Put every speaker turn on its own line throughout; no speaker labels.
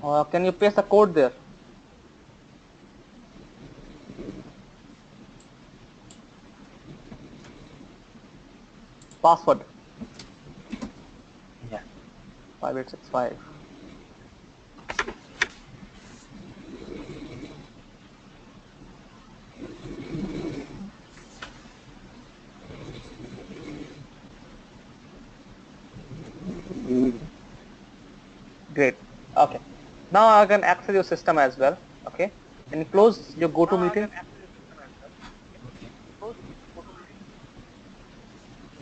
Can you paste the code there? Password.
Yeah.
5865. Great. Okay. Now I can access your system as well. Okay. Can you close your GoToMeeting?
Okay.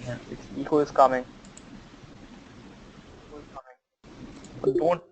Yeah.
Its echo is coming. But don't.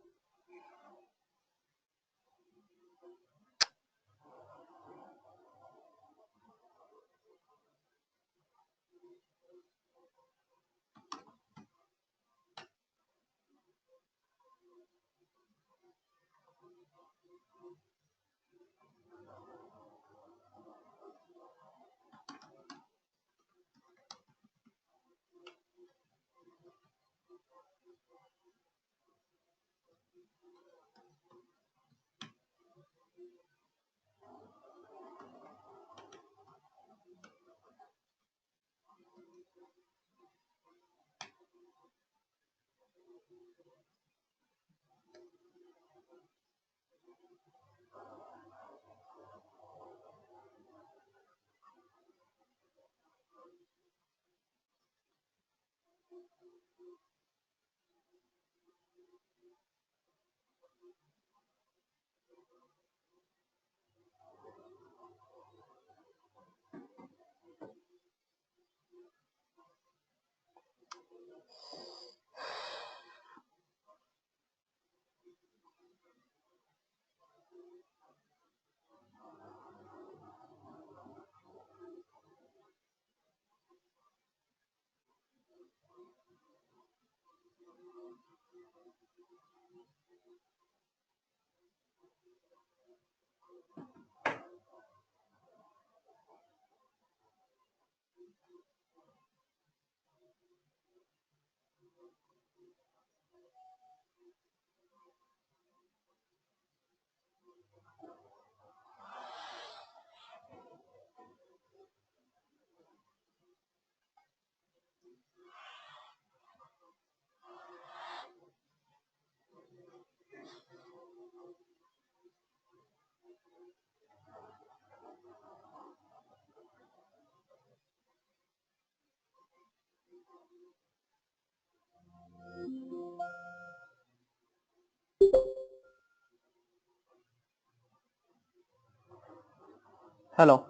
Hello.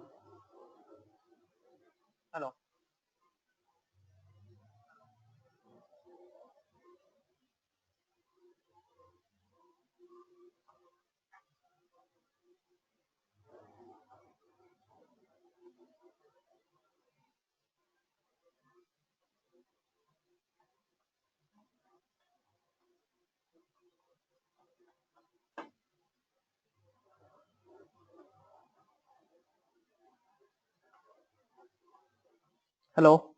Hello.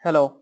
Hello.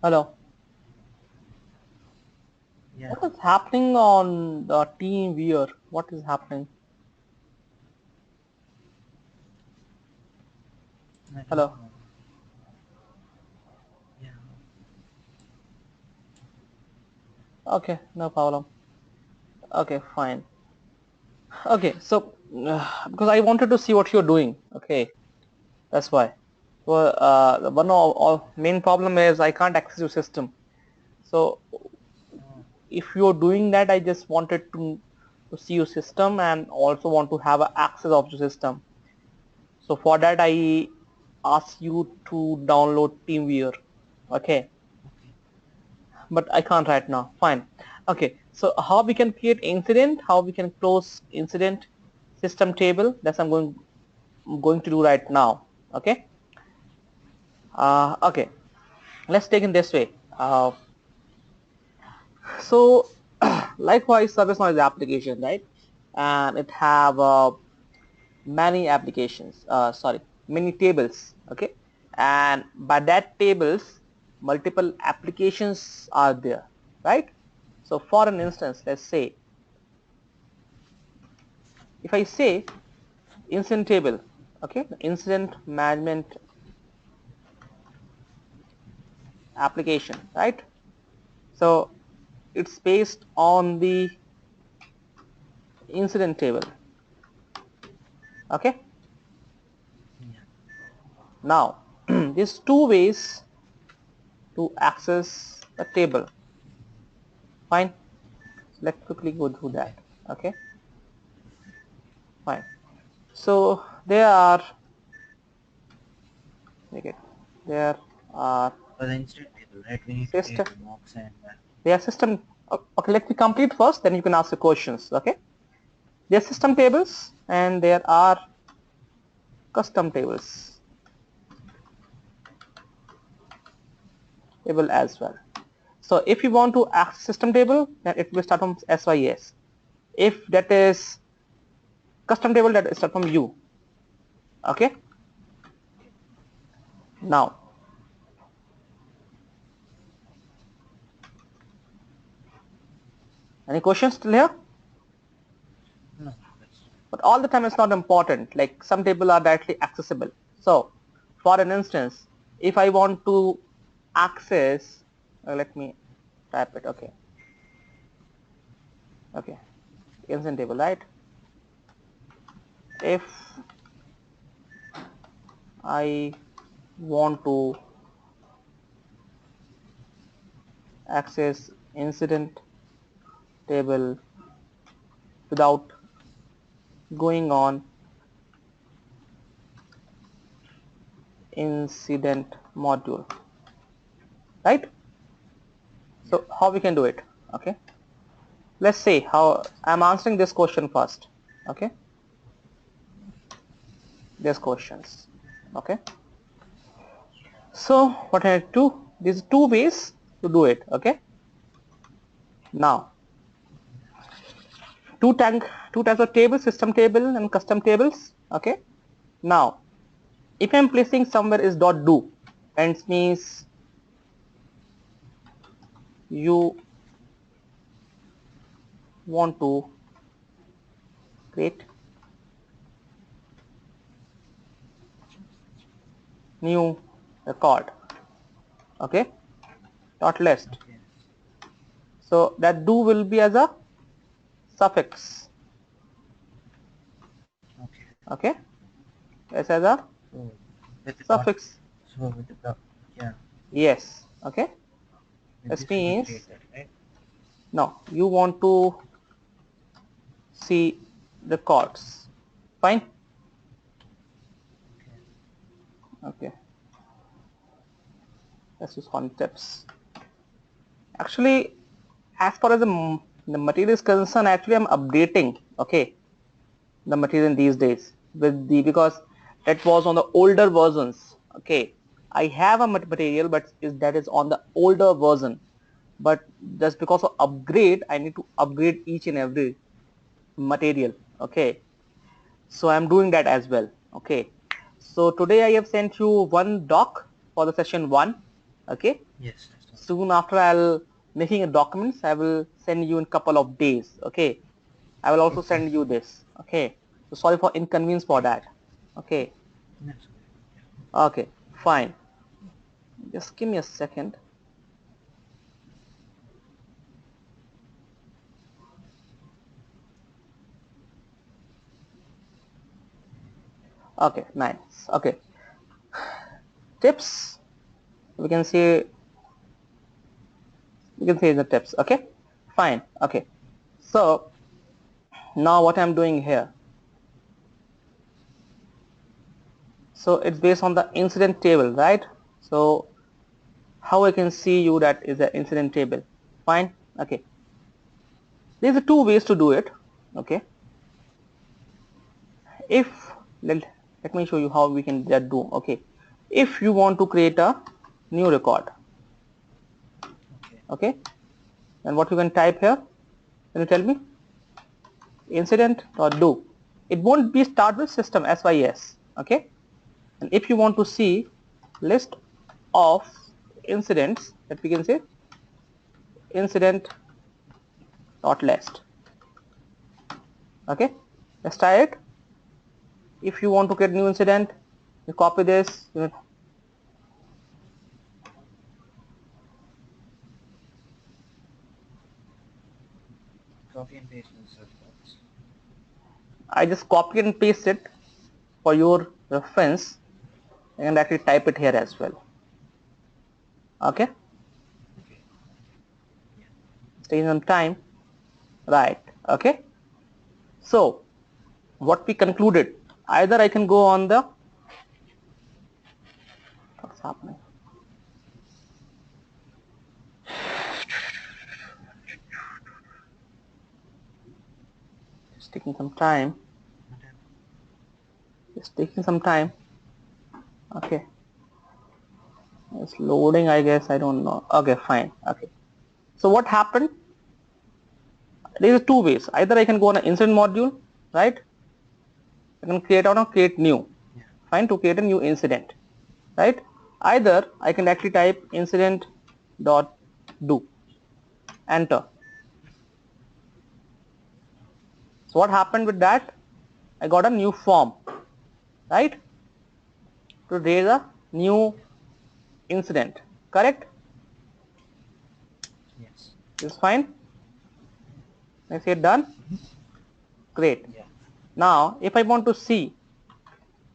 Hello.
Yeah.
What is happening on the TeamViewer? What is happening?
I don't
Hello.
know. Yeah.
Okay, no problem. Okay, fine. Okay, so because I wanted to see what you're doing. Okay, that's why. Well, the one of main problem is I can't access your system. So
Oh,
if you're doing that, I just wanted to see your system and also want to have access of the system. So for that I ask you to download TeamViewer. Okay,
okay.
but I can't right now. Fine. Okay, so how we can create incident, how we can close incident system table, that's I'm going to do right now. Okay. Okay, let's take it this way. So likewise, ServiceNow is application, right? And it have many applications, sorry, many tables. Okay, and by that tables multiple applications are there, right? So for an
Yeah.
instance, let's say if I say incident table, okay, incident management application, right? So it's based on the incident table. Okay,
Yeah.
now there's two ways to access the table. Fine, let's quickly go through
Okay.
that. Okay, fine. So there are, make it, there are
For the incident table, right? We need to
system,
create the mocks and
they are system. Okay, let me complete first, then you can ask the questions. Okay, there are system tables and there are custom tables table as well. So if you want to access system table, then it will start from SYS. If that is custom table, that is start from U. Okay, now any questions still here?
no, that's
But all the time it's not important, like some tables are directly accessible. So for an instance, if I want to access, let me type it. Okay, okay, instance table, right? If I want to access incident table without going on incident module, right?
yeah.
So how we can do it? Okay, let's say how I'm answering this question first. Okay, there's questions. Okay, so what I do, there's two ways to do it. Okay, now two types of tables, system table and custom tables. Okay, now if I'm placing somewhere is dot do, and it means you want to create new record. Okay, dot list.
Okay.
So that do will be as a suffix.
Okay.
Okay, it's as a
So with the dot,
suffix.
so with the dot, yeah,
Yes. Okay,
with
this
this we can
means
create that, right?
no, you want to see records. Fine.
Okay.
Okay, let's use concepts. Actually, as far as the material is concerned, actually I'm updating, okay, the material in these days with the, because it was on the older versions. Okay, I have a material, but that is on the older version, but just because of upgrade I need to upgrade each and every material. Okay, so I'm doing that as well. Okay, so today I have sent you one doc for the session 1. Okay,
Yes,
soon after I'll making a documents, I will send you in couple of days. Okay, I will also send you this. Okay, so sorry for inconvenience for that. Okay,
That's okay. Yeah.
okay, fine. Just give me a second. Okay, nice. Okay, tips. We can say the tips. Okay, fine. Okay, so now what I'm doing here. So it's based on the incident table, right? So how I can see you that is the incident table. Fine. Okay, there's two ways to do it. Okay, if let me show you how we can do. Okay, if you want to create a new record,
Okay.
okay, and what you can type here, can you tell me? Incident or do. It won't be start with system sys. Okay, and if you want to see list of incidents, that we can say incident dot list. Okay, let's try it. If you want to create new incident, you copy this,
Copy and paste in the search box.
I just copy and paste it for your reference and actually type it here as well. Okay,
Okay. Yeah.
stay on time, right? Okay, so what we concluded, either I can go on the, what's happening, it's taking some time,
What happened?
it's taking some time. Okay, it's loading, I guess, I don't know. Okay, fine. Okay, so what happened, there is two ways, either I can go on an incident module, right? I can create or create new.
Yeah.
Fine, to create a new incident, right? Either I can actually type incident dot do, enter. So what happened with that, I got a new form, right, to raise a new incident, correct?
Yes.
This is fine. I say done. Great.
Yeah.
Now if I want to see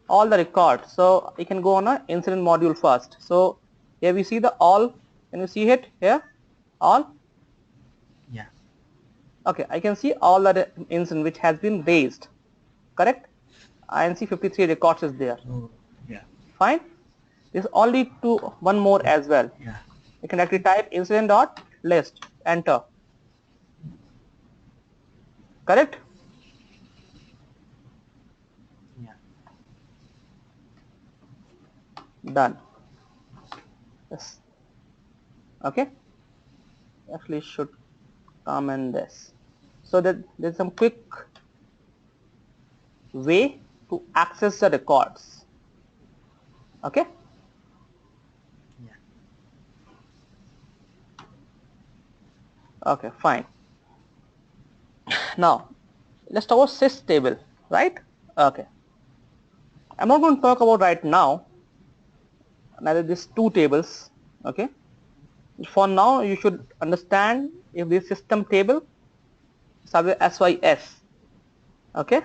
all the records, so I can go on a incident module first. So here we see the all, can you see it here, all?
Yeah.
Okay, I can see all the incident which has been raised, correct? INC 53 records is there.
Oh. Yeah.
Fine. There's only one more as well.
Yeah.
You can actually type incident dot list, enter, correct?
Yeah.
Done. Yes. Okay, actually should come in this. So that there's some quick way to access the records. Okay,
Yeah.
okay, fine. Now let's talk about sys table, right? Okay, I'm not going to talk about right now neither these two tables. Okay, for now you should understand if this system table starts with sys. Okay,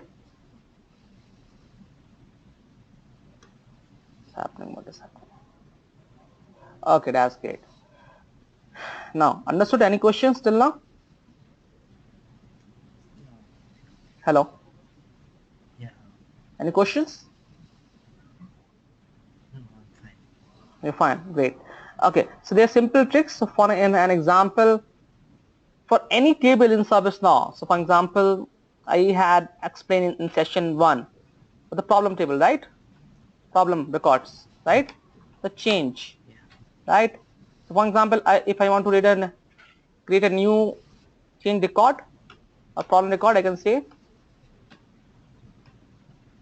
what's happening, what is happening? Okay, that's great. Now understood? Any questions till now?
No.
Hello,
Yeah.
any questions?
No, I'm fine.
You're fine, great. Okay, so there are simple tricks. So for an example, for any table in ServiceNow, so for example, I had explained in session 1 for the problem table, right? Problem records, right? The change,
Yeah.
right? So for example, if I want to create a new change record or problem record, I can say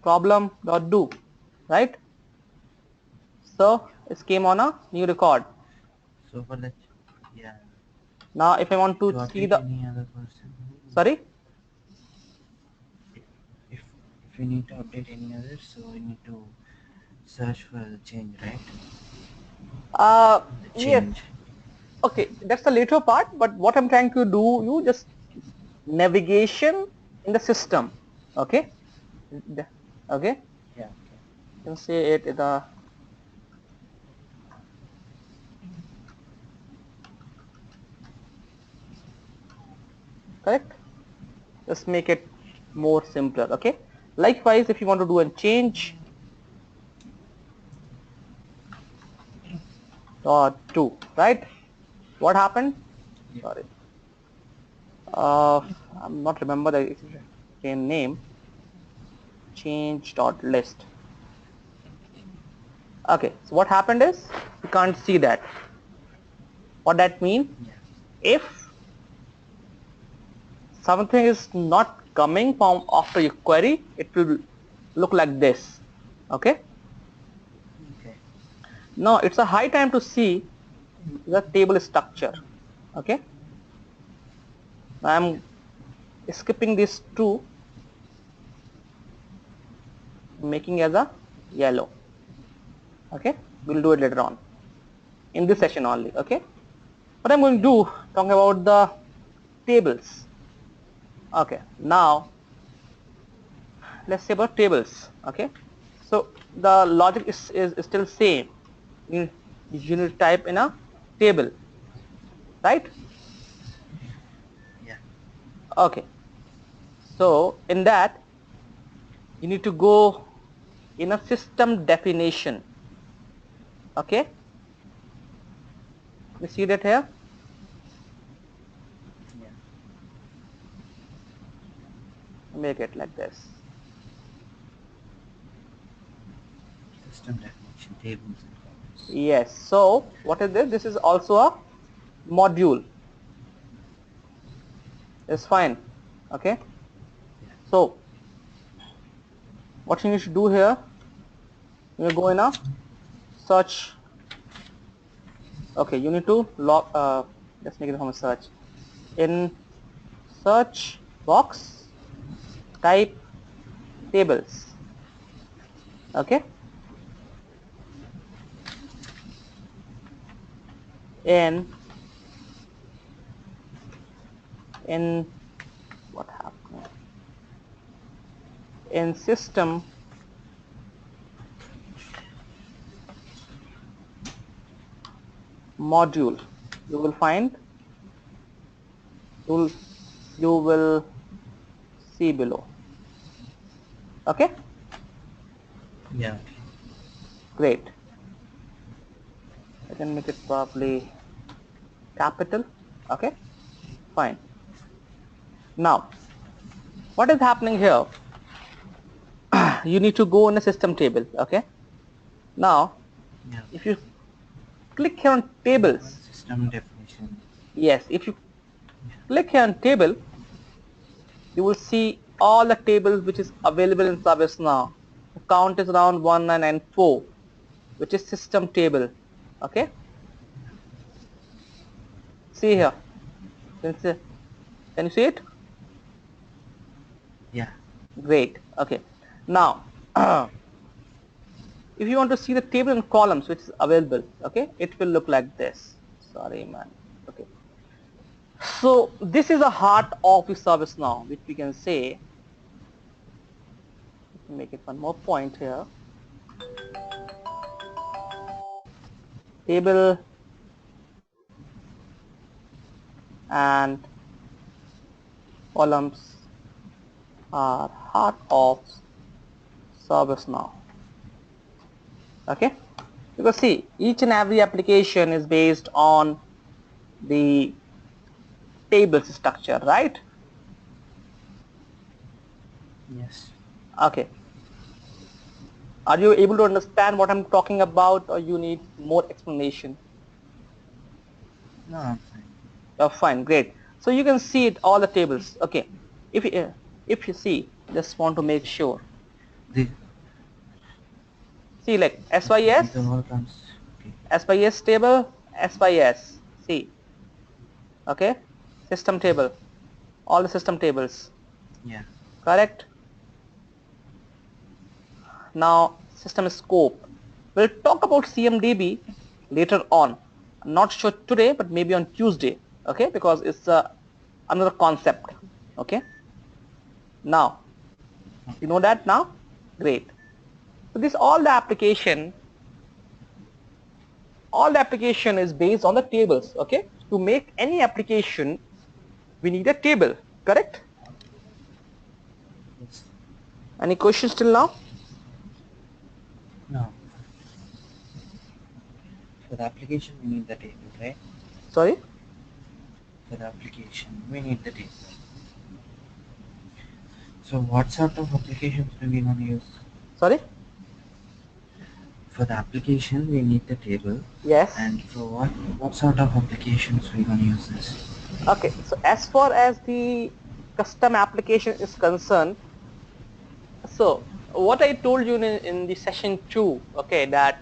problem.do, right? So
Yeah.
it came on a new record.
So for the
Now if I want to
To
see
update
the,
any other person.
sorry,
If if you need to update any other, so you need to search for the change, right?
uh,
The
yes,
change.
okay, that's the later part, but what I'm trying to do, you just navigation in the system, okay, okay,
Yeah.
you can say it in the, correct, just make it more simpler, okay. Likewise, if you want to do a change, two, right, what happened,
Yeah.
sorry, I'm not remember the chain name, change dot list. Okay, so what happened is you can't see that. What that means,
Yeah.
if something is not coming from after your query, it will look like this. Okay,
Okay.
now it's a high time to see the table structure. Okay, I'm skipping this two, making as a yellow. Okay, we'll do it later on in this session only. Okay, what I'm going to do, talking about the tables. Okay, now let's say about tables. Okay, so the logic is still same. You need to type in a table, right?
Yeah.
Okay, so in that you need to go in a system definition. Okay, you see that here,
Yeah.
make it like this.
System definition, tables and columns.
Yes, so what is this? This is also a module. It's fine. Okay,
Yeah.
so what you need to do here, you go in a search. Okay, you need to log, let's make it from a search. In search box, type tables. Okay, in what happened, in system module, you will find, you will you will see below. Okay,
Yeah.
great. I can make it probably capital. Okay, fine. Now what is happening here, you need to go in a system table. Okay, now
Yeah.
if you click here on
Yeah. What
tables,
system definition?
yes, if you
Yeah.
click here on table, you will see all the tables which is available in ServiceNow. The count is around 1994, which is system table. Okay, see here, can you see it?
Yeah.
Great. Okay, now if you want to see the table and columns which is available, okay, it will look like this. Sorry man. Okay, so this is the heart of the ServiceNow, which we can say, make it one more point here, table and columns are heart of ServiceNow. Okay, because see, each and every application is based on the table structure, right?
Yes.
Okay, are you able to understand what I'm talking about, or you need more explanation?
No, I'm fine.
Oh, fine, great. So you can see it all the tables. Okay, if you see, just want to make sure,
The
see like
okay.
SYS,
It all comes. Okay.
SYS table, SYS, see, okay, system table, all the system tables,
Yeah.
correct? Now system scope. We'll talk about CMDB later on. I'm not sure today, but maybe on Tuesday, okay, because it's another concept, okay. Now you know that now, great. So this all the application is based on the tables, okay. To make any application we need a table, correct?
Yes.
Any questions till now?
No. For the application, we need the table, right?
Sorry?
For the application, we need the table. So what sort of applications do we want to use?
Sorry?
For the application, we need the table.
Yes.
And for what sort of applications we going to use this?
Okay, so as far as the custom application is concerned, so what I told you in the session 2, okay, that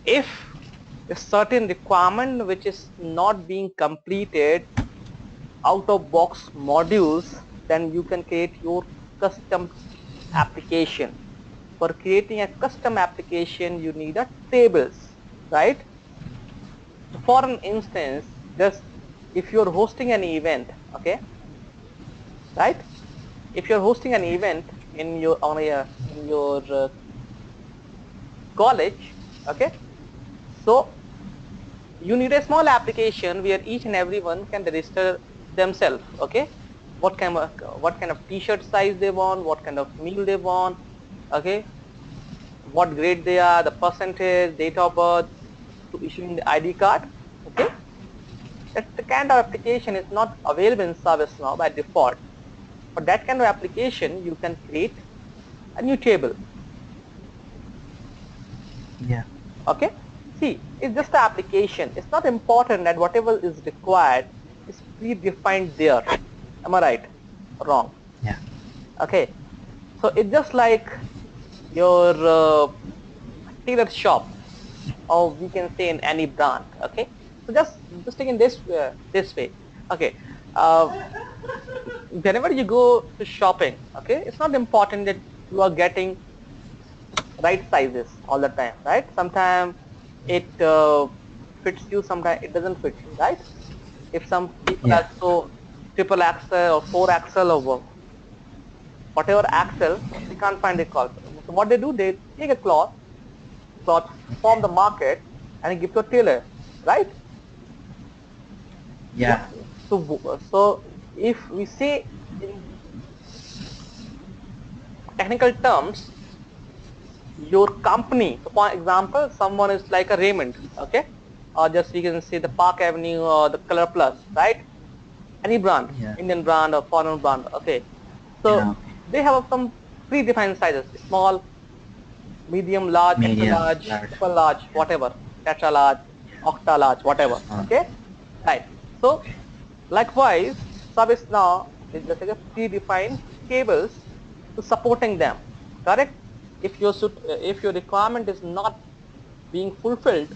if a certain requirement which is not being completed out of box modules, then you can create your custom application. For creating a custom application you need a tables, right? So for an instance, just if you're hosting an event, okay, right, if you're hosting an event in your college, okay, so you need a small application where each and everyone can register themselves, okay, what kind of t-shirt size they want, what kind of meal they want, okay, what grade they are, the percentage, date of birth, to issuing the ID card, okay. That's the kind of application is not available in ServiceNow by default. For that kind of application you can create a new table,
Yeah.
okay. See, it's just the application. It's not important that whatever is required is predefined there. Am I right? Wrong.
Yeah.
Okay. So it's just like your tailor shop, or we can say in any brand, okay. So just take in this way, okay. Whenever you go to shopping, okay, it's not important that you are getting right sizes all the time, right? Sometimes it fits you, sometimes it doesn't fit you, right? If some people are
Yeah.
so triple axle or 4 axle or whatever axle, they can't find a cloth. So what they do, they take a cloth from
Okay.
the market and give to a tailor, right?
Yeah.
So if we say in technical terms, your company, so for example, someone is like a Raymond, okay, or just we can say the Park Avenue or the Color Plus, right? Any brand,
Yeah.
Indian brand or foreign brand, okay.
Yeah.
So
Okay.
they have some predefined sizes: small, medium, large, extra
Medium,
large,
large.
super large,
Yeah.
whatever, tetra large,
Yeah.
octa large,
Extra
whatever,
small.
okay, right. So
Okay.
likewise, ServiceNow is just like a predefined tables to supporting them, correct? If your requirement is not being fulfilled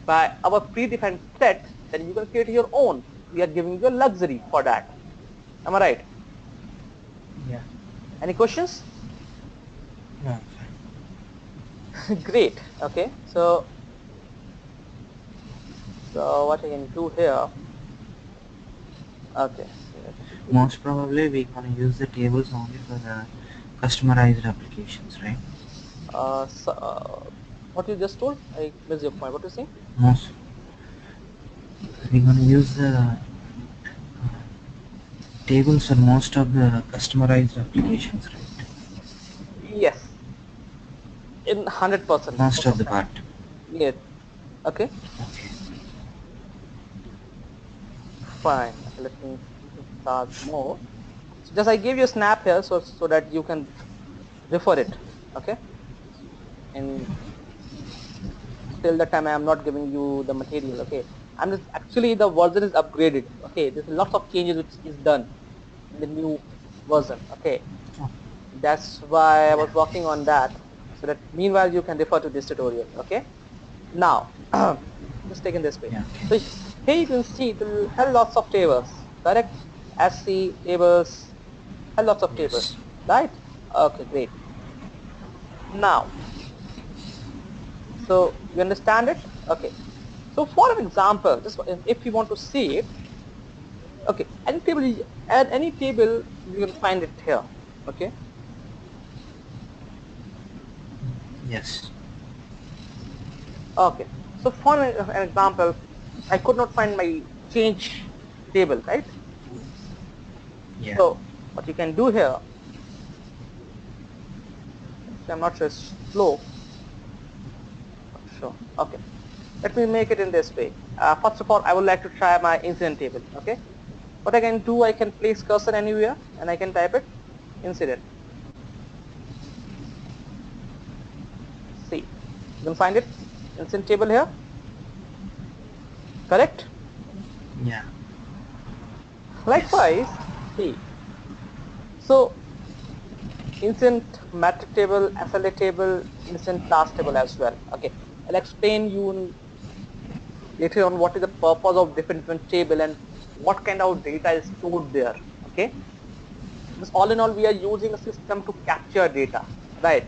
by our predefined set, then you can create your own. We are giving you a luxury for that. Am I right?
Yeah.
Any questions?
No.
Great. Okay. So what I can do here? Okay.
Most probably we're gonna use the tables only for the customized applications, right?
What you just told? I missed your point. What you saying?
Most we're gonna use the tables for most of the customized applications, right?
Yes. In 100%
Most
most
of
of
the
time.
part.
Yes. Okay.
Okay.
Fine. Okay, let me start more. So just I gave you a snap here so that you can refer it. Okay. And till the time I am not giving you the material. Okay. I'm just actually the version is upgraded. Okay. There's lots of changes which is done in the new version. Okay.
Oh,
That's why I
yeah.
was working on that. So that meanwhile you can refer to this tutorial. Okay. Now, just taking this way.
Yeah.
So
Okay.
Here you can see it will have lots of tables, correct? SC tables, have lots of tables,
Yes.
right? Okay, great. Now, so you understand it? Okay. So for an example, just if you want to see it, okay, any table, add any table, you can find it here. Okay.
Yes.
Okay. So for an example, I could not find my change table, right?
Yeah.
So what you can do here, actually I'm not sure it's slow. Not sure. Okay. Let me make it in this way. First of all, I would like to try my incident table. Okay. What I can do, I can place cursor anywhere and I can type it incident. See, you can find it incident table here, correct?
Yeah. Yes.
Likewise, see, so incident metric table, SLA table, incident task table as well. Okay, I'll explain you later on what is the purpose of different table and what kind of data is stored there. Okay, because all in all, we are using a system to capture data, right?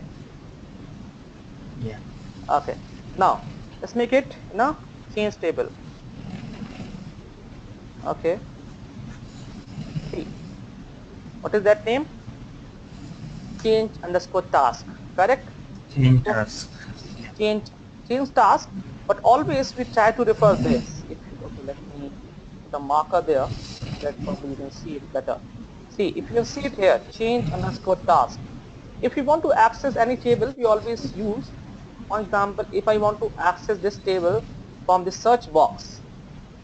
Yeah.
Okay, now let's make it in a change table. Okay, see, what is that name? Change underscore task, correct?
Change
So
task. Yeah.
change change task, but always we try to refer this. If you, okay, let me put a marker there so that probably you can see it better. See, if you can see it here, change underscore task. If you want to access any table, we always use, for example, if I want to access this table from the search box,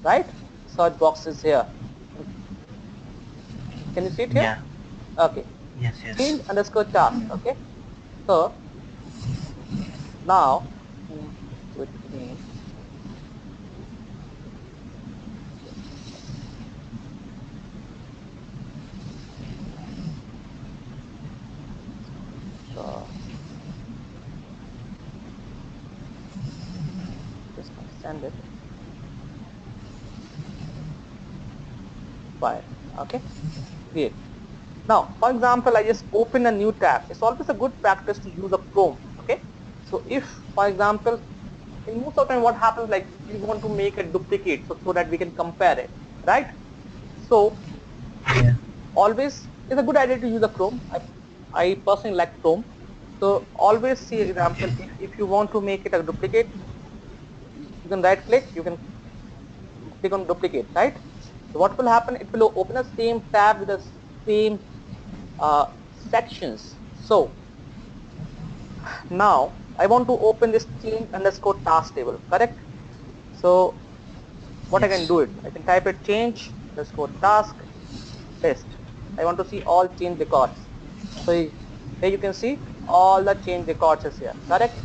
right? Search box is here. Can you see it here?
Yeah.
Okay.
Yes. Yes.
Change underscore task. Okay. So now, do it again. So just gonna send it. File. Okay, great. Now, for example, I just open a new tab. It's always a good practice to use a Chrome. Okay, so if, for example, in most of the time, what happens, like we want to make a duplicate, so that we can compare it, right? So
Yeah.
always it's a good idea to use a Chrome. I personally like Chrome. So always see example,
Okay.
if you want to make it a duplicate, you can right click, you can click on duplicate, right? So what will happen? It will open the same tab with the same sections. So now I want to open this change underscore task table, correct? So what I can
Yes.
do it, I can type it change underscore task paste. I want to see all change records. So here you can see all the change records is here, correct?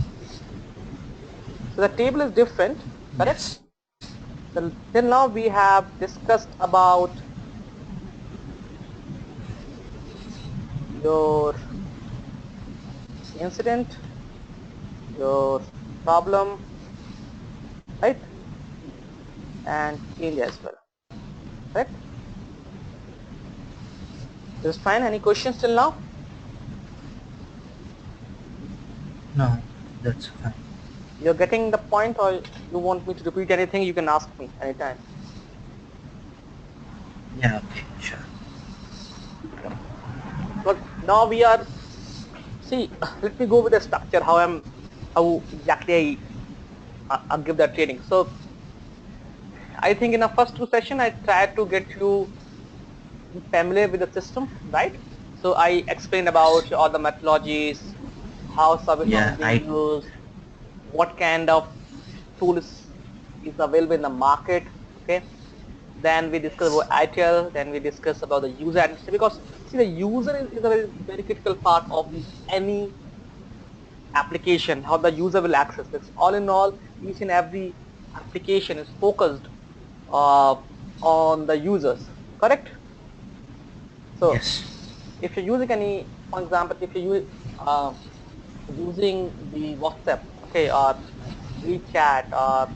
So the table is different, correct?
Yes.
So till now we have discussed about your incident, your problem, right? And change as well, correct? This is fine. Any questions till now?
No. That's fine.
You're getting the point, or you want me to repeat anything, you can ask me anytime.
Yeah. Okay. Sure.
Yep. But now we are, see, let me go with the structure, how exactly I give that training. So I think in the first two sessions, I tried to get you familiar with the system, right? So I explained
Yes.
about all the methodologies, how ServiceNow is
Yeah.
being used, what kind of tools is available in the market. Okay, then we discuss
Yes.
about ITIL, then we discuss about the user identity, because see, the user is a very critical part of the any application, how the user will access this. All in all, each and every application is focused uh, on the users, correct? So
Yes.
if you're using any, for example, if you uh, using the WhatsApp, okay, or WeChat, or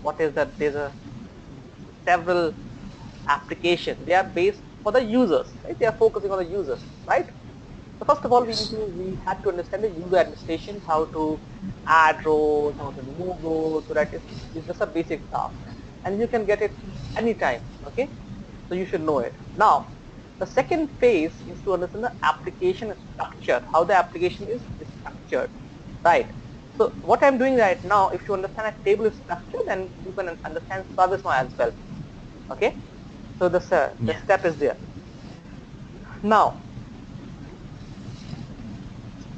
what is that, there's a several applications. They are based for the users, right? They are focusing on the users, right? So first of all,
Yes.
we had to understand the user administration, how to add rows, how to remove rows, so that it's just a basic task, and you can get it anytime. Okay, so you should know it. Now, the second phase is to understand the application structure, how the application is structured, right? So what I'm doing right now, if you understand a table is structured, then you can understand ServiceNow as well. Okay, so the
Yeah.
step is there. Now,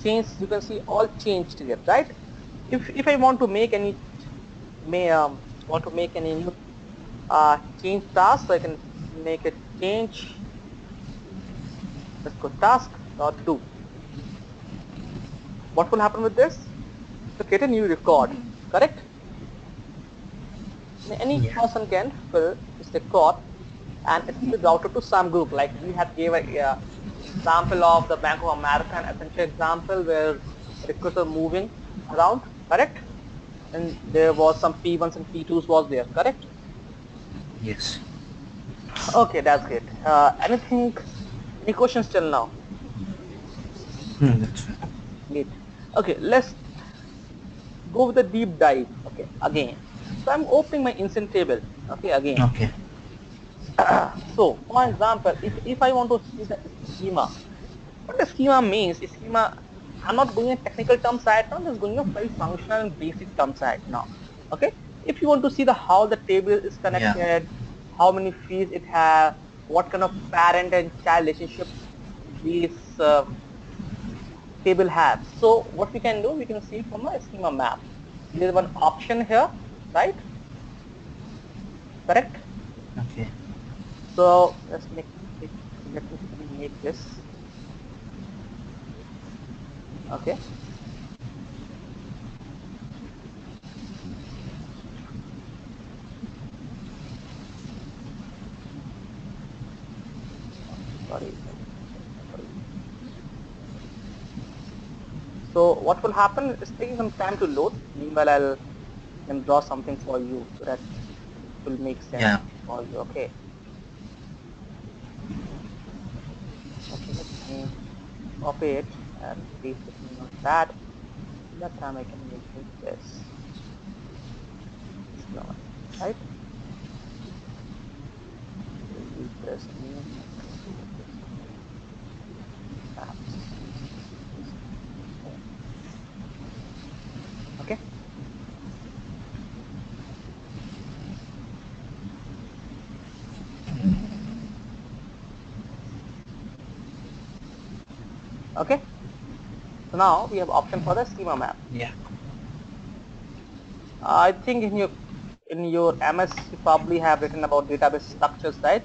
change, you can see all changed here, right? If I want to make any may want to make any new change task, so I can make a change. Let's go task dot do. What will happen with this? To create a new record, correct? Any
Yeah.
person can fill this record, and it will be routed to some group. Like we had gave a example of the Bank of America, an essential example where records are moving around, correct? And there was some P1s and P2s was there, correct?
Yes.
Okay, that's great. Anything, any questions till now?
No, that's fine.
Great. Okay, let's go with a deep dive. Okay, again. So I'm opening my instant table. Okay, again.
Okay.
So, for example, if I want to see the schema, what the schema means, schema, I'm not going in technical terms right now, I'm just going in very functional and basic terms right now. Okay, if you want to see the how the table is
Yeah.
connected, how many fields it has, what kind of parent and child relationship this table have. So what we can do, we can see from a schema map. There is one option here, right? Correct.
Okay.
So let's make it, let me quickly make this. Okay. Sorry. So what will happen? It's taking some time to load. Meanwhile, I'll can draw something for you so that it will make sense
Yeah.
for you. Okay. Okay. Let me copy it and paste it in Notepad. That time I can make it this. Right? Delete this name and put this apps. Home. Okay. Okay. So now we have option for the schema map.
Yeah.
I think in your MS you probably have written about database structures, right?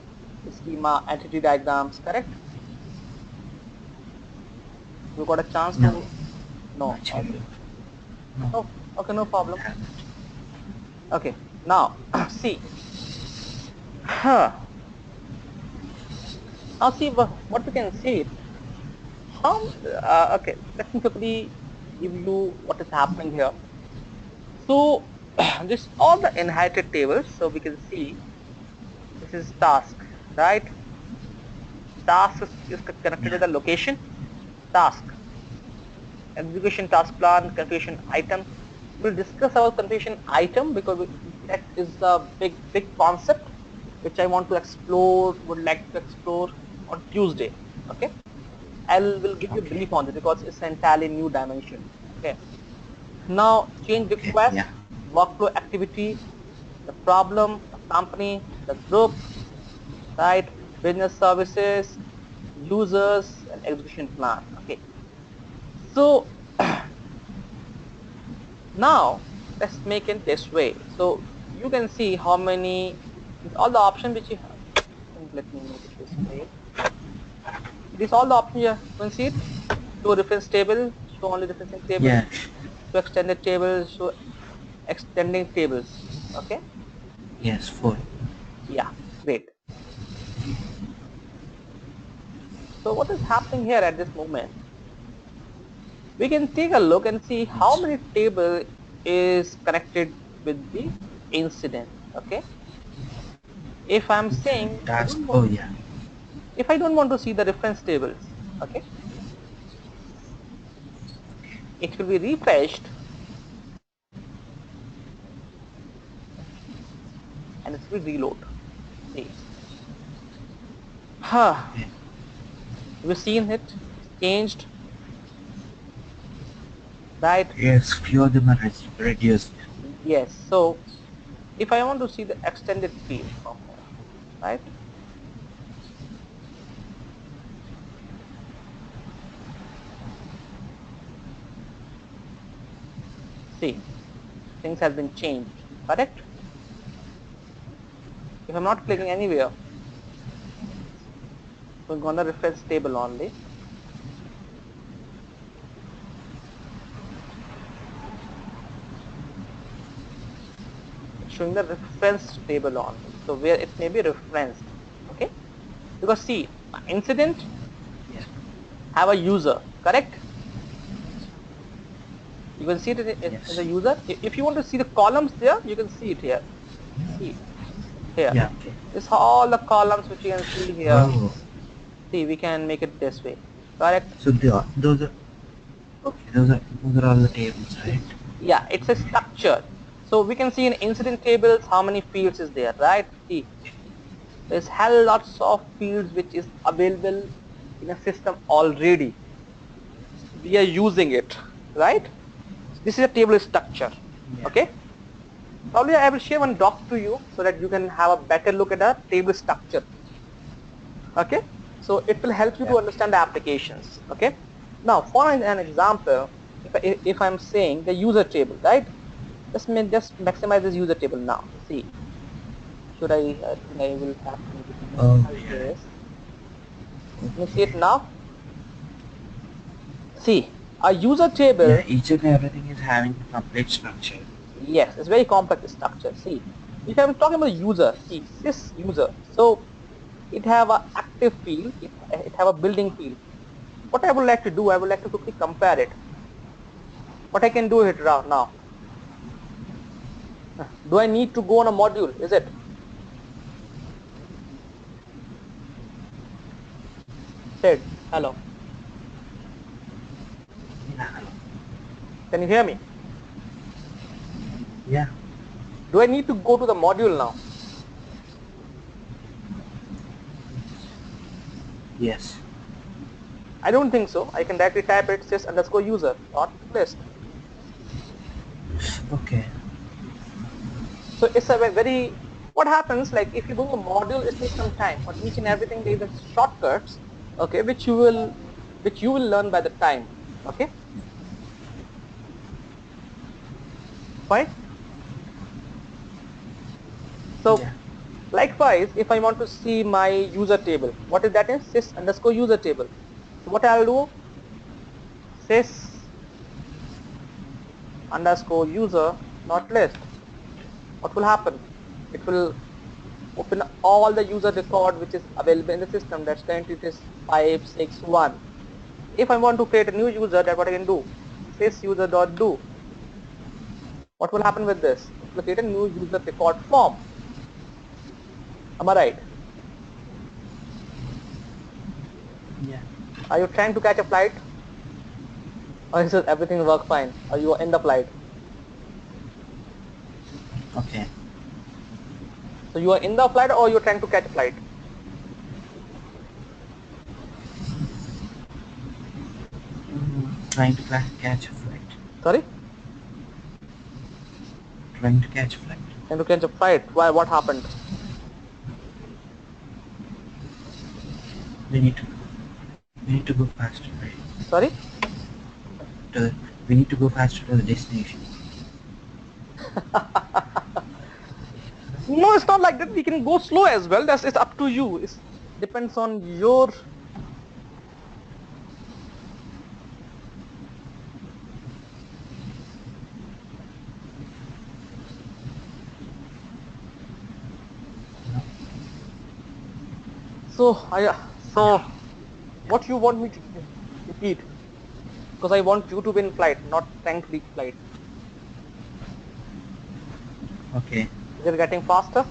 Schema, entity diagrams, correct? You got a chance
No.
to? No.
Actually,
Okay.
no.
Oh, okay, no problem.
I haven't.
Okay. Now see. Huh. Now see what we can see. How? Okay. Let me quickly give you what is happening here. So this all the inherited tables. So we can see this is task, right? Task is connected
Yeah.
with the location. Task, execution task plan, configuration item. We'll discuss our configuration item because that is a big concept which I want to explore, would like to explore on Tuesday. Okay, I will give you a
Okay.
brief on it because it's an entirely new dimension. Okay, now change
Okay.
request,
Yeah.
workflow activity, the problem, the company, the group, right? Business services, users, and execution plan. Okay, so now let's make it this way. So you can see how many, all the options which you have. Let me make it this way. This all the options you can see it. Show reference table, show only referencing table,
Yeah.
show extended tables, show extending tables. Okay.
Yes. 4.
Yeah. Great. So what is happening here at this moment? We can take a look and see how
Yes.
many table is connected with the incident. Okay. If I'm
Which
saying
one? Task. Oh yeah.
if I don't want to see the reference tables, okay, it will be refreshed and it will reload. See,
Okay.
we've seen it changed, right?
Yes, few of them are reduced.
Yes. So if I want to see the extended field from here, right? See, things have been changed, correct? If I'm not clicking anywhere, we're going to reference table only. It's showing the reference table only. So where it may be referenced, okay? Because see, incident
Yeah.
have a user, correct? You can see it as
Yes.
a user. If you want to see the columns there, you can see it here. See here.
Yeah. Okay.
This all the columns which you can see here.
Oh.
See, we can make it this way, correct?
So those are okay. Those are all the tables, right?
Yeah, it's a structure. So we can see in incident tables how many fields is there, right? See, there's hell lots of fields which is available in a system already. We are using it, right? This is a table structure,
Yeah.
okay? Probably I will share one doc to you so that you can have a better look at the table structure, okay? So it will help you
Yeah.
to understand the applications, okay? Now for an example, if I'm saying the user table, right? Just maximize this user table now. See, should I think I will have to make it
Oh
minimize
yeah.
this. Can you see it
Okay.
now? See, a user
Yeah.
table,
Each and everything is having a complete structure.
yes, it's very complex structure. See, if I'm talking about user, see, this user, so it have a active field, it have a building field. What I would like to do, I would like to quickly compare it. What I can do it now. Do I need to go on a module? Is it? Said, hello.
Yeah.
Can you hear me?
Yeah.
Do I need to go to the module now?
Yes.
I don't think so. I can directly type it sys underscore user, not list.
Okay.
So it's a very, what happens like if you go to a module, it takes some time. For each and everything, there is shortcuts, okay, which you will learn by the time, okay, fine. So
Yeah.
likewise, if I want to see my user table, what is that? Is sys underscore user table. So what I'll do, sys underscore user not list. What will happen? It will open all the user record which is available in the system. That's currently it is 561. If I want to create a new user, that what I can do, sys user dot do. What will happen with this? It will create a new user record form. Am I right?
Yeah.
Are you trying to catch a flight? Or is it everything work fine? Or you are in the flight?
Okay.
So you are in the flight or you're trying to catch a flight?
Trying to catch a flight.
Sorry?
Trying to catch a flight.
Trying to catch a flight. Why? What happened?
We need to we need to go faster, right?
Sorry?
To the, we need to go faster to the destination.
No, it's not like that. We can go slow as well. That's it's up to you. It depends on your. So
Yeah.
what you want me to repeat? Because I want you to be in flight, not trying to reach flight.
Okay.
Is it getting faster?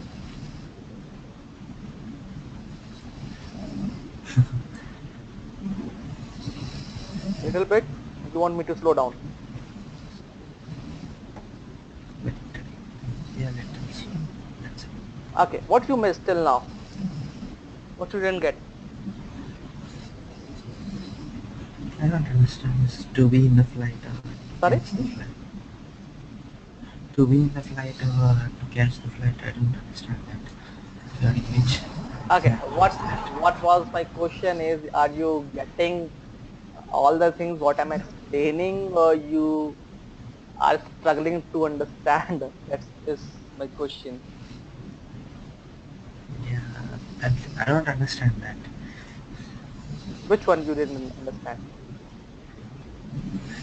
Little bit. You want me to slow down?
Little. Yeah, little. So that's it.
Okay. What you missed till now? What you didn't get?
I don't understand this. To be in the flight or to
Sorry.
catch the flight. To be in the flight or to catch the flight, I don't understand that. Regarding which
Okay.
flight was that?
What was my question is, are you getting all the things what I'm explaining, or you are struggling to understand? That is my question.
Yeah, that, I don't understand that.
Which one you didn't understand?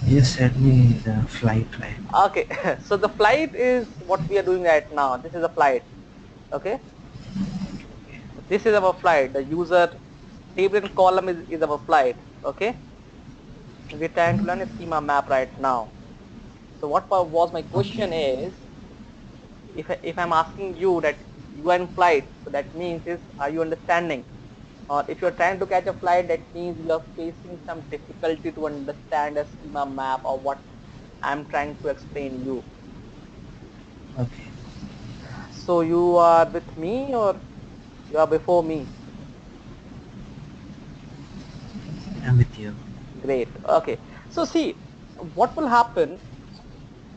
You said me the flight, right?
Okay. So the flight is what we are doing right now. This is a flight. Okay.
Okay.
This is our flight. The user table and column is our flight. Okay. We're trying to learn a schema map right now. So what was my
Okay.
question is, if I'm asking you that you are in flight, so that means is, are you understanding? Or if you're trying to catch a flight, that means you are facing some difficulty to understand a schema map or what I'm trying to explain you.
Okay.
So you are with me or you are before me?
I'm with you.
Great. Okay. So see, what will happen?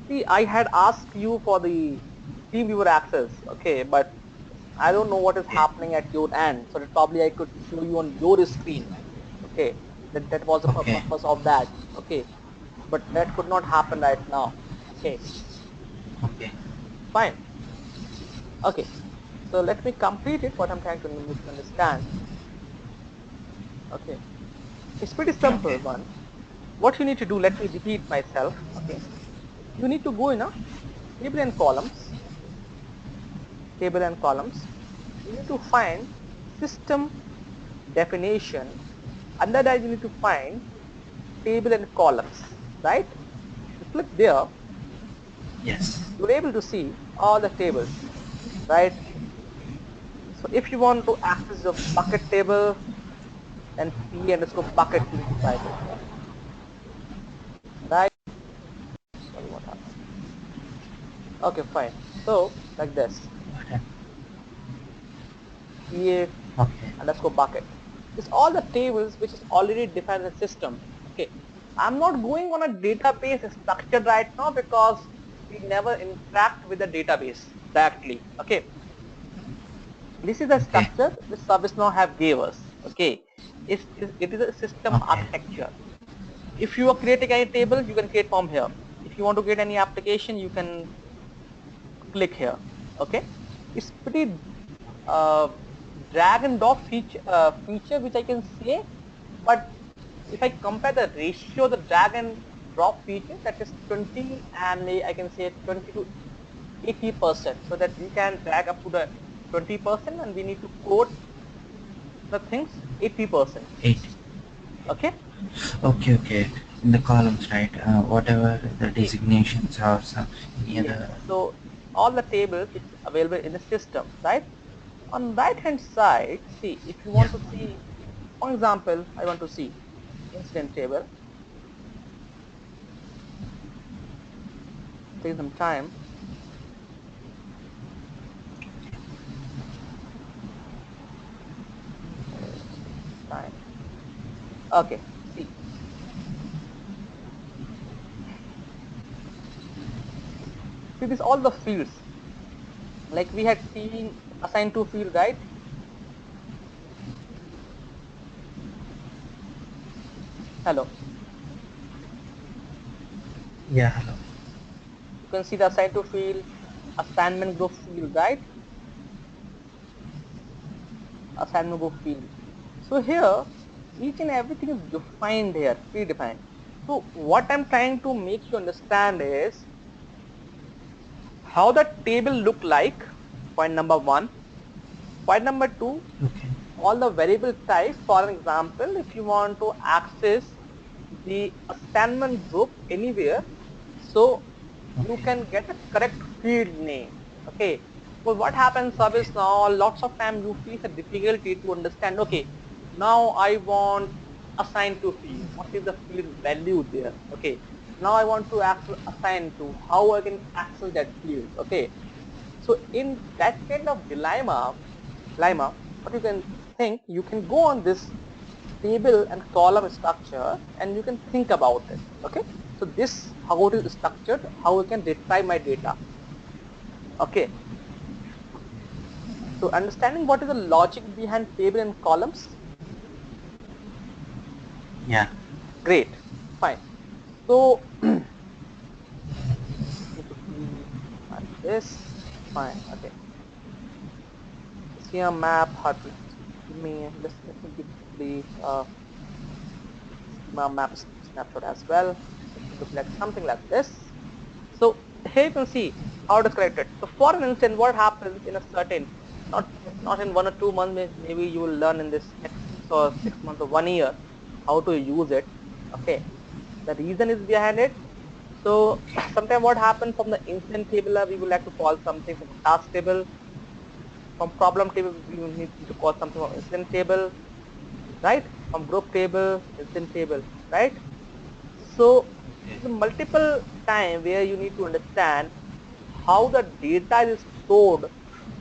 See, I had asked you for the team viewer access. Okay, but I don't know what is
Okay.
happening at your end. So that probably I could show you on your screen. Okay. That was the
Okay.
purpose of that. Okay. But that could not happen right now. Okay.
Okay.
Fine. Okay. So let me complete it. What I'm trying to make you understand. Okay. It's pretty simple
Okay.
one. What you need to do, let me repeat myself. Okay. You need to go in a table and columns. Table and columns. You need to find system definition. Under that you need to find table and columns. Right? If you click there,
Yes.
you're able to see all the tables. Right? So if you want to access the bucket table, then p underscore bucket you need to type it here. Right? Sorry, what happened? Okay, fine. So like this,
Okay.
pa
Okay.
underscore bucket. It's all the tables which is already defined in the system. Okay. I'm not going on a database structure right now because we never interact with the database directly. Okay. This is the
Okay.
structure which ServiceNow have gave us. Okay. It is a system
Okay.
architecture. If you are creating any table, you can create from here. If you want to create any application, you can click here. Okay. It's pretty uh, drag and drop feature which I can say, but if I compare the ratio, the drag and drop feature, that is 20 and I can say 20 to 80%, so that we can drag up to the 20% and we need to code the things 80%.
8.
Okay.
Okay. Okay. In the columns, right? Whatever the
See,
designations or some any
yes,
other.
so all the tables which is available in the system, right? On right hand side, see, if you
Yeah.
want to see, for example, I want to see incident table, take some time. Time. Okay, see, this all the fields, like we had seen assigned to field, right? Hello,
Yeah. Hello.
you can see the assigned to field, assignment group field, right? Assignment group field. So here, each and everything is defined here, predefined. So what I'm trying to make you understand is how the table look like, point number one. Point number two,
Okay.
all the variable types. For example, if you want to access the assignment group anywhere, so you
Okay.
can get a correct field name. Okay. Well, what happens
Okay.
service now, lots of time you face a difficulty to understand, okay, now I want assign to field, what is the field value there, okay. Now I want to assign to how I can access that field, okay. So in that kind of dilemma, what you can think, you can go on this table and column structure and you can think about it, okay. So this, how it is structured, how I can retrieve my data, okay. So understanding what is the logic behind table and columns,
Yeah.
great, fine. So need to be like this, fine, okay. See a map, how to give me, let me give the schema map snapshot as well. So it should look like something like this. So here you can see how it is collected. So for instance, what happens in a certain, not in 1 or 2 months, maybe you will learn in this next 6 months or 1 year how to use it. Okay. The reason is behind it. So sometimes what happens from the incident table, we would like to call something from a task table. From problem table, we need to call something from incident table, right? From group table, incident table, right? So the multiple time where you need to understand how the data is stored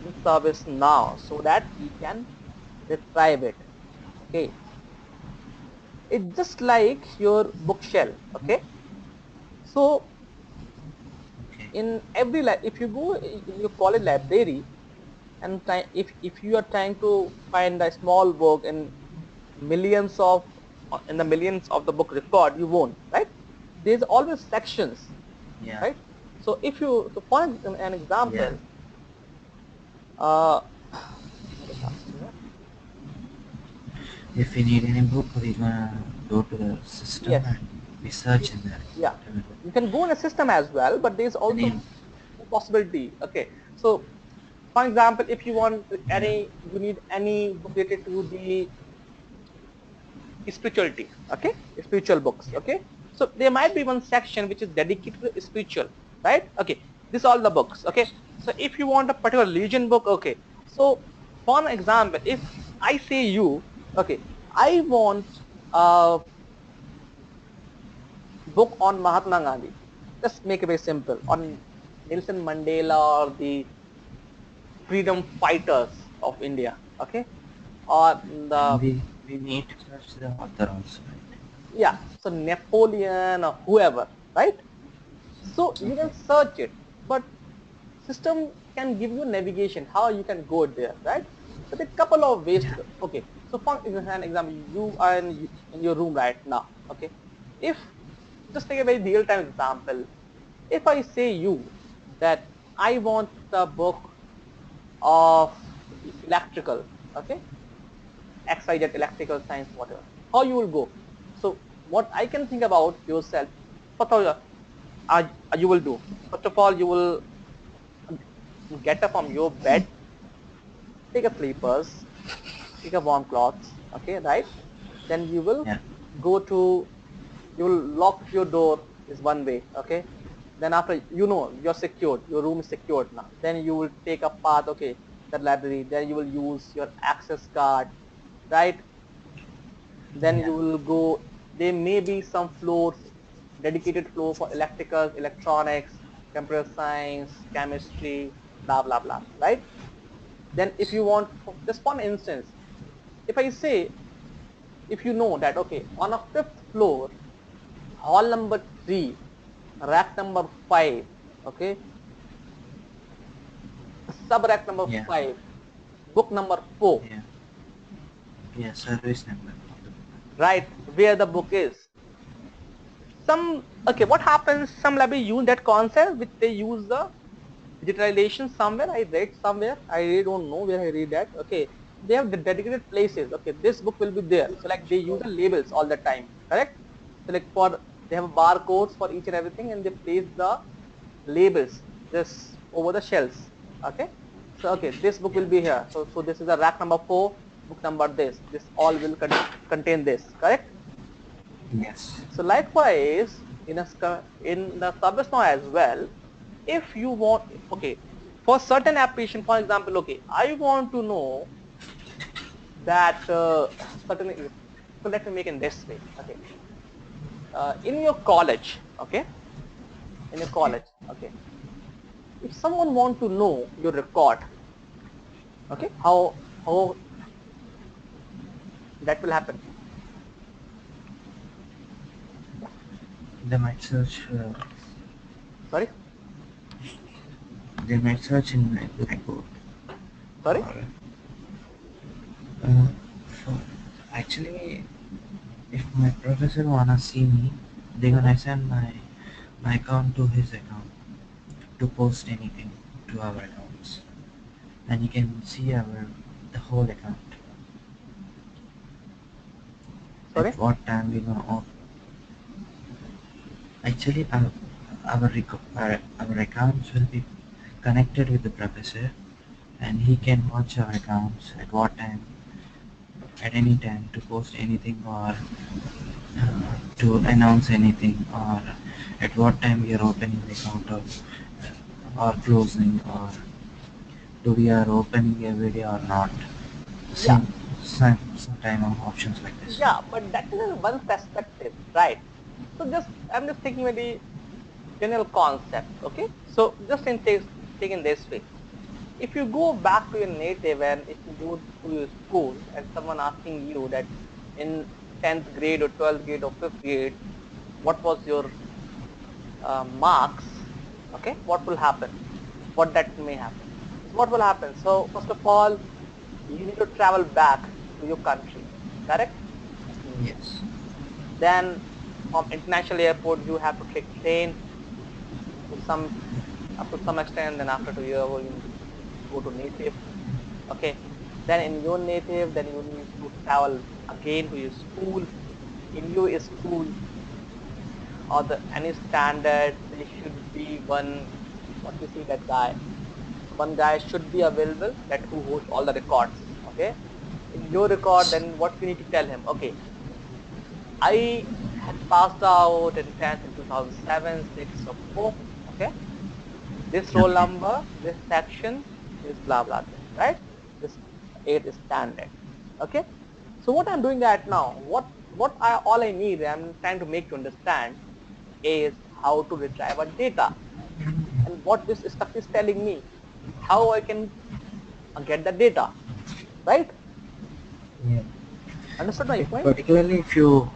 in ServiceNow so that we can retrieve it. Okay. It's just like your bookshelf. Okay. So
Okay.
in every if you go in your college library and if you are trying to find a small book in millions of in the millions of the book record, you won't, right? There's always sections,
Yeah.
right? So if you, so for an
Yeah.
example, uh, what is happening here?
If we need any book, we're gonna go to the system
Yes,
and we search in there.
yeah,
Whatever
you can go in a system as well, but there's
the
also
name.
a possibility. Okay, so for example, if you want
Yeah.
you need any book related to the spirituality, okay, spiritual books,
Yeah.
okay. So there might be one section which is dedicated to spiritual, right? Okay, this all the books, okay. So if you want a particular religion book, okay, so for an example, if I say you, okay, I want a book on Mahatma Gandhi, just make it very simple, on Nelson Mandela or the freedom fighters of India, okay, or
And
the,
we need to search the author also, right?
yeah, so Napoleon or whoever, right? So you can
Okay.
search it, but system can give you navigation how you can go there, right? So there are couple of ways to
Yeah.
go. Okay, so for an example, you are in your room right now, okay. If, just take a very real time example, if I say you that I want the book of electrical, okay, XYZ electrical science, whatever, how you will go? So what I can think about yourself, first of all, you will do, first of all, you will get up from your bed, take a sleepers, take a warm cloths, okay, right? Then you will
Yeah.
go to, you will lock your door is one way, okay. Then after, you know, you're secured, your room is secured now. Then you will take a path, okay, the library. Then you will use your access card, right? Then
Yeah.
you will go, there may be some floors, dedicated floor for electrical, electronics, computer science, chemistry, blah blah blah, right? Then if you want, just for instance, if I say, if you know that, okay, on a fifth floor, hall number 3, rack number 5, okay, sub rack number
Yeah.
5, book number 4,
Yeah. Yeah. Service number of the book.
right, where the book is. Some, okay, what happens, some library use that concept, which they use the digitalization somewhere. I read somewhere, I really don't know where I read that, okay. They have the dedicated places, okay, this book will be there. So like they use the labels all the time, correct? So like for, they have barcodes for each and everything and they place the labels just over the shelves, okay. So okay, this book will
Yeah.
be here, so this is a rack number 4, book number this all will contain this, correct?
Yes.
So likewise, in in the ServiceNow as well, if you want, okay, for certain application, for example, okay, I want to know that certainly. So let me make it this way. Okay. In your college, okay, in your college, okay, if someone want to know your record, okay, how that will happen?
They might search.
Sorry,
They might search in my Blackboard.
sorry.
Or uh, so actually, if my professor wanna see me, they gonna send my account to his account to post anything to our accounts, and you can see our the whole account at
Sorry.
what time we gonna open. Actually, our accounts will be connected with the professor, and he can watch our accounts at what time, at any time, to post anything or to announce anything, or at what time we are opening the account or closing, or do we are opening every day or not.
Yeah,
Some time of options like this.
yeah, but that is one perspective, right? So just I'm just thinking very general concept, okay? So just taking this way. If you go back to your native and if you go to your school and someone asking you that in 10th grade or 12th grade or 5th grade, what was your marks, okay, what will happen? What that may happen? So what will happen? So first of all, you need to travel back to your country, correct?
Yes.
Then from international airport, you have to take train to some up to some extent. Then after 2 years, you go to native. Okay. Then in your native, then you need to travel again to your school. In your school or the any standard, there should be one. What we see that guy. One guy should be available that who hosts all the records. Okay. In your record, then what you need to tell him? Okay, I had passed out in 10th in 2007, 6 or 4. Okay. This roll
Okay.
number, this section is blah, blah, this, right? This 8 is standard. Okay. So what I'm doing that now, all I need, I'm trying to make you understand is how to retrieve a data and what this stuff is telling me, how I can get the data, right?
Yeah.
Understood my
If
point?
particularly if you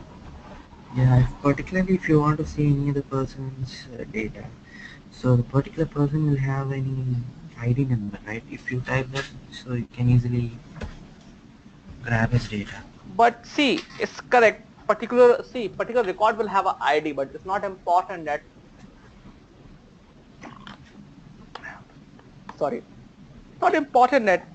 Yeah, if particularly if you want to see any other person's data, so the particular person will have any ID number, right? If you type that, so you can easily grab his data.
But see, it's correct. Particular record will have a ID, but it's not important that, sorry, not important that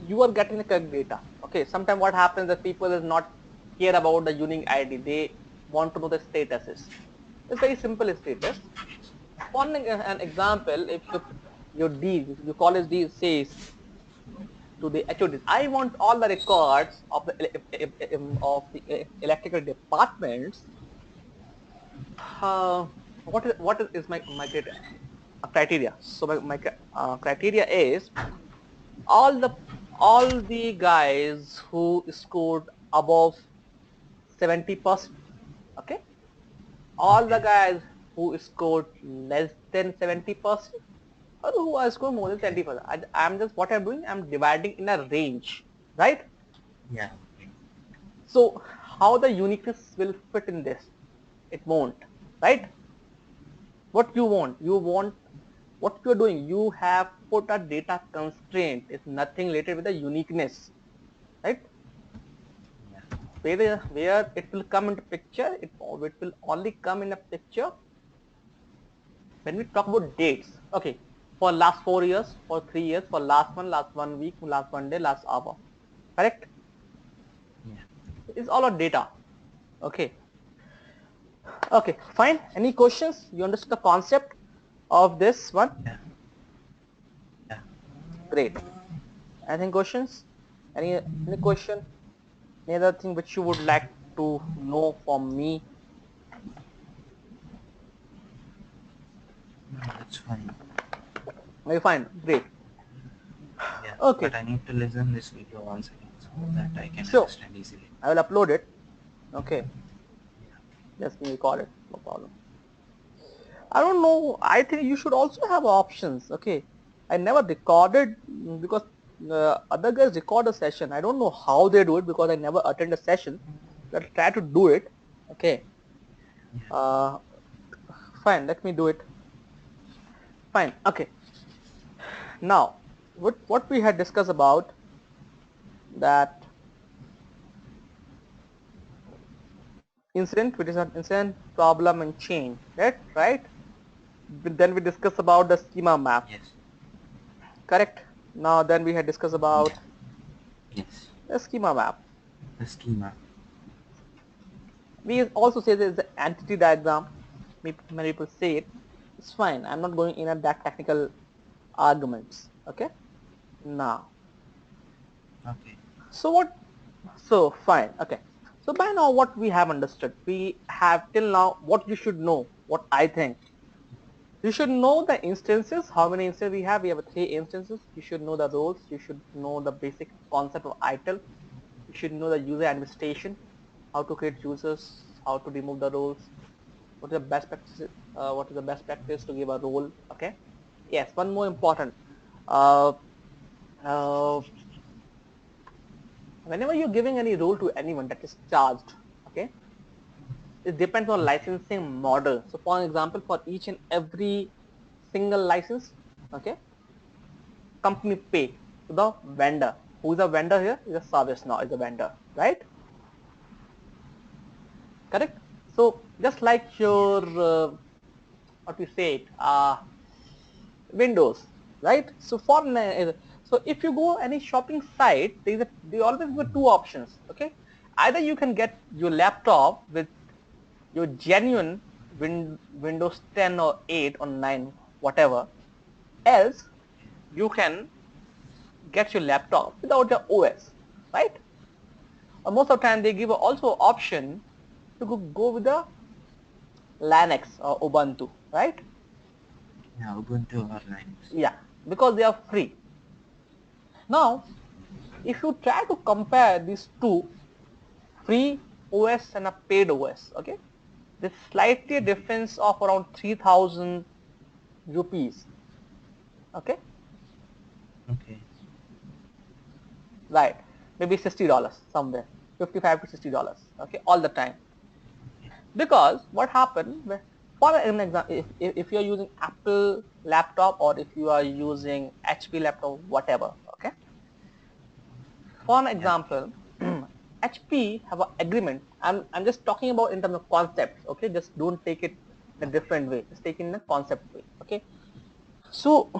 you are getting the correct data. Okay, sometimes what happens that people is not care about the unique ID. They want to know the statuses. It's very simple status. For an example, if your D, your college D says to the HODs, I want all the records of the electrical departments. What is my criteria? So my criteria is all the all the guys who scored above 70%. Okay, all the
Okay.
guys who scored less than 70% or who are scored more than
Okay.
70%. I'm just what I'm doing. I'm dividing in a range, right?
Yeah.
So how the uniqueness will fit in this? It won't, right? What you want what you're doing, you have put a data constraint. It's nothing related with the uniqueness, right?
Yeah.
Where it will come into picture, it will only come in a picture when we talk about dates. Okay, for last 4 years, for 3 years, for last 1 week, last 1 day, last hour, correct?
Yeah.
It's all our data. Okay. Okay, fine. Any questions? You understood the concept of this one?
Yeah. Yeah.
Great. Any questions? Any question? Any other thing which you would like to know from me?
No, that's fine.
Okay, fine. Great.
Yeah.
Okay,
But I need to listen this video once again so that I can
sure.
understand easily.
I will upload it. Okay,
Yeah.
let me record it. No problem. I don't know. I think you should also have options. Okay, I never recorded because other guys record a session. I don't know how they do it because I never attend a session. Let's try to do it. Okay.
Yeah.
Uh, Fine. Let me do it. Fine. Okay. Now, what we had discussed about that incident, which is an incident, problem, and chain. Right. Then we discussed about the schema map.
Yes.
Correct. Now then we had discussed
Yeah.
about
Yes.
the schema map.
The schema.
We also say there's the entity diagram. Many people say it. It's fine. I'm not going in at that technical arguments. Okay. Now,
Okay.
so what? So fine. Okay. So by now, what we have understood, we have till now what you should know. What I think you should know the instances. How many instances we have? We have 3 instances. You should know the roles. You should know the basic concept of ITIL. You should know the user administration, how to create users, how to remove the roles, what is the best practice, what is the best practice to give a role. Okay. Yes, one more important. Uh, uh, Whenever you're giving any role to anyone that is charged, okay, it depends on licensing model. So for example, for each and every single license, okay, company pay to the vendor. Who is a vendor here? Is a service now is a vendor, right? Correct. So just like
Yeah.
your what we say it, Windows, right? So for so if you go any shopping site, they always give 2 options. Okay, either you can get your laptop with your genuine Windows 10 or 8 or 9, whatever. Else you can get your laptop without your OS, right? Or most of the time they give also option to go with the Linux or Ubuntu, right?
Yeah. Ubuntu or Linux.
Yeah, because they are free. Now, if you try to compare these two, free OS and a paid OS, okay, there's slightly a difference of around 3,000 rupees, okay,
Okay.
right, maybe $60 somewhere, 55 to $60, okay, all the time.
Okay.
Because what happened, for an example, if you're using Apple laptop or if you are using HP laptop, whatever, okay, for an
Yeah.
example, HP have an agreement. I'm just talking about in terms of concepts. Okay, just don't take it in a
Okay.
different way. Just take it in a concept way. Okay, so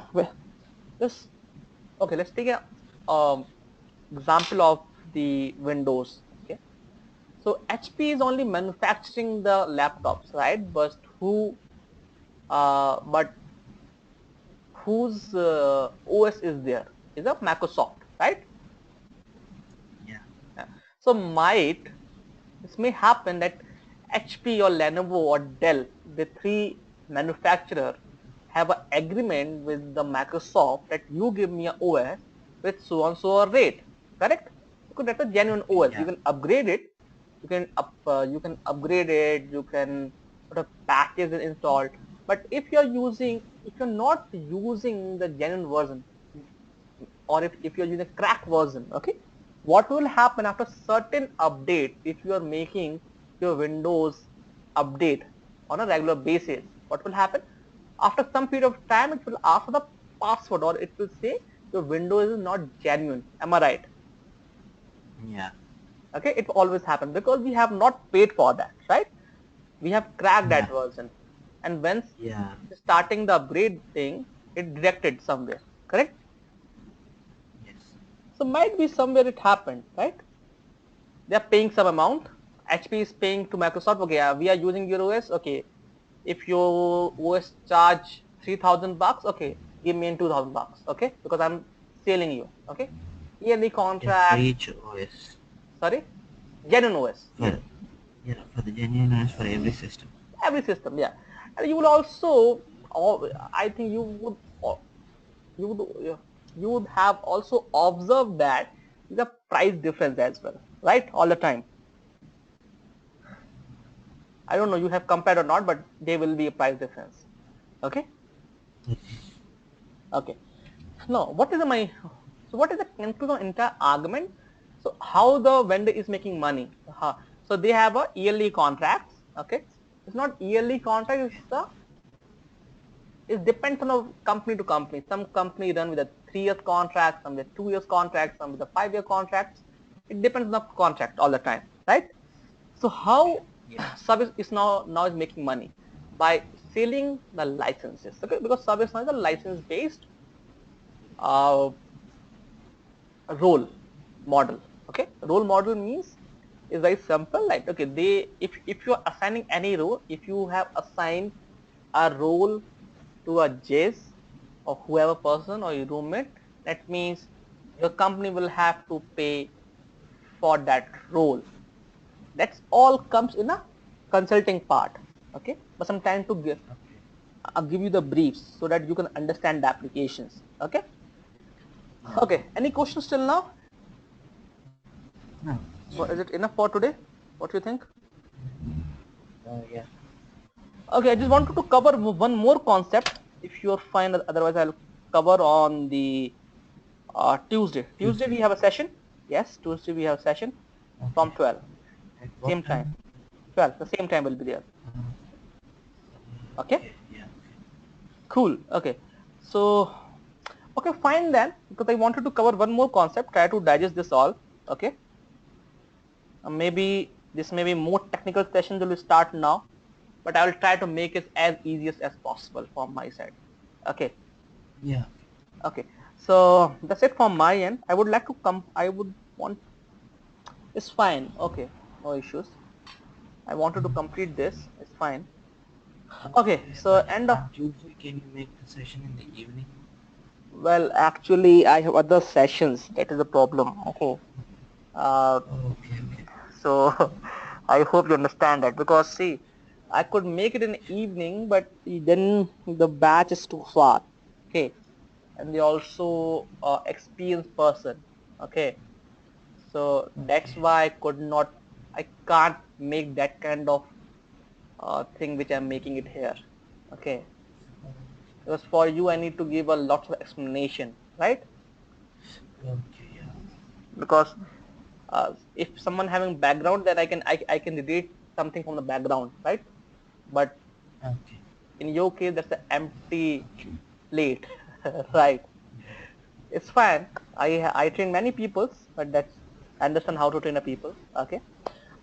this okay. Let's take a example of the Windows. Okay, so HP is only manufacturing the laptops, right? But whose OS is there? Is a Microsoft, right?
Yeah.
Yeah. So this may happen that HP or Lenovo or Dell, the 3 manufacturer, have an agreement with the Microsoft that you give me a OS with so and so a rate, correct? Because that's a genuine
Okay.
OS. You
Yeah.
can upgrade it. You can upgrade it. You can put a package installed. But if you're not using the genuine version, or if you're using a crack version, okay, what will happen after certain update, if you are making your Windows update on a regular basis, what will happen after some period of time? It will ask for the password, or it will say your Windows is not genuine. Am I right?
Yeah.
Okay, it will always happen because we have not paid for that, right? We have cracked that
Yeah.
version, and when
Yeah.
starting the upgrade thing, it directed somewhere, correct?
Yes.
So might be somewhere it happened, right? They are paying some amount. HP is paying to Microsoft. Okay, we are using your OS. Okay, if your OS charge $3,000, okay, give me in $2,000. Okay, because I'm selling you. Okay, yearly
Yeah. For
contract.
each OS.
Sorry, genuine OS.
For yeah. For the genuine OS for every system.
Every system, yeah. And you will also, I think you would, yeah. you would have also observed that the price difference as well, right? All the time. I don't know you have compared or not, but there will be a price difference. Okay. Okay. Now, what is my, so what is the conclusion of entire argument? So how the vendor is making money? So they have a yearly contracts. Okay. It's not yearly contract. It depends on the company to company. Some company run with a 3 years contract, some with 2 years contract, some with a 5-year contracts. It depends on the contract all the time, right? So how service is now is making money by selling the licenses, okay? Because service now is a license based role model, okay? Role model means is very simple, like okay, if you are assigning any role, if you have assigned a role to a Jess or whoever person or your roommate, that means your company will have to pay for that role. That's all comes in a consulting part, okay? But some time to give, I'll give you the briefs so that you can understand the applications, okay? Okay, any questions till now?
No.
Is it enough for today? What do you think?
Yeah.
Okay, I just wanted to cover one more concept. If you're fine, otherwise I'll cover on the Tuesday. Tuesday we have a session. Yes, Tuesday we have a session from
Okay.
12.
At what
Same time.
time?
12. The same time will be there. Okay.
Yeah.
Cool. Okay. So, okay, fine then. Because I wanted to cover one more concept. Try to digest this all. Okay. Maybe this may be more technical session will start now, but I will try to make it as easiest as possible from my side. Okay.
Yeah.
Okay. So that's it from my end. I would like to come. I would want. It's fine. Okay. No issues. I wanted to complete this. It's fine. Okay. So
But
end of.
on Tuesday, can you make the session in the evening?
Well, actually, I have other sessions. That is the problem. Okay. Uh,
Okay.
so I hope you understand that, because see, I could make it in the evening, but then the batch is too far. Okay. And they also experienced person. Okay. So that's
Okay.
why I can't make that kind of thing which I'm making it here. Okay. Because for you I need to give a lot of explanation, right?
Okay. Yeah.
Because if someone having background, then I can relate something from the background, right? But
Okay.
in your case that's an empty plate. Right? It's fine. I train many people, but that's, I understand how to train a people. Okay.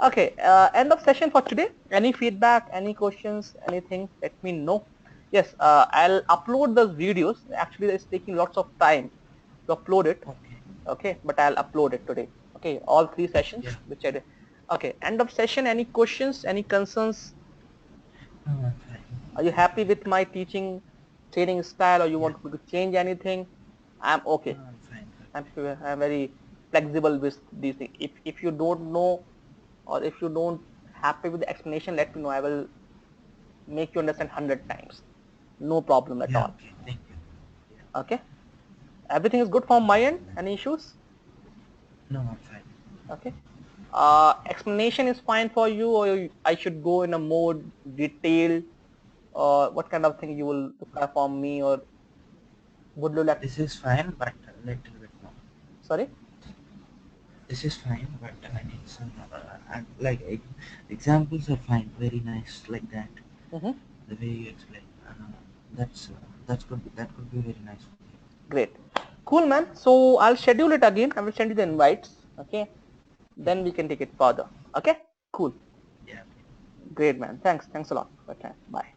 Okay. End of session for today. Any feedback, any questions, anything, let me know. Yes, I'll upload those videos. Actually it's taking lots of time to upload it.
Okay.
Okay, but I'll upload it today. Okay, all 3 sessions
Yeah.
which I did. Okay, end of session. Any questions, any concerns?
No, I'm fine.
Are you happy with my teaching training style, or you
Yeah.
want me to change anything? I'm
No,
okay.
I'm fine.
I'm very flexible with these things. If you don't know, or if you don't happy with the explanation, let me know. I will make you understand 100 times. No problem at
Yeah.
all.
Okay. Thank you. Yeah.
Okay. Everything is good from my end. Any issues?
No, I'm fine.
Okay. Explanation is fine for you, or I should go in a more detailed, or what kind of thing you will require from me, or would you like?
This is fine, but a little bit more.
Sorry.
This is fine, but I need some like examples are fine, very nice like that.
Mm-hmm.
The way you explain, that's good. That could be very nice.
Great. Cool, man. So I'll schedule it again. I will send you the invites. Okay.
Yeah.
Then we can take it further. Okay. Cool.
Yeah.
Great, man. Thanks. Thanks a lot for your time. Bye.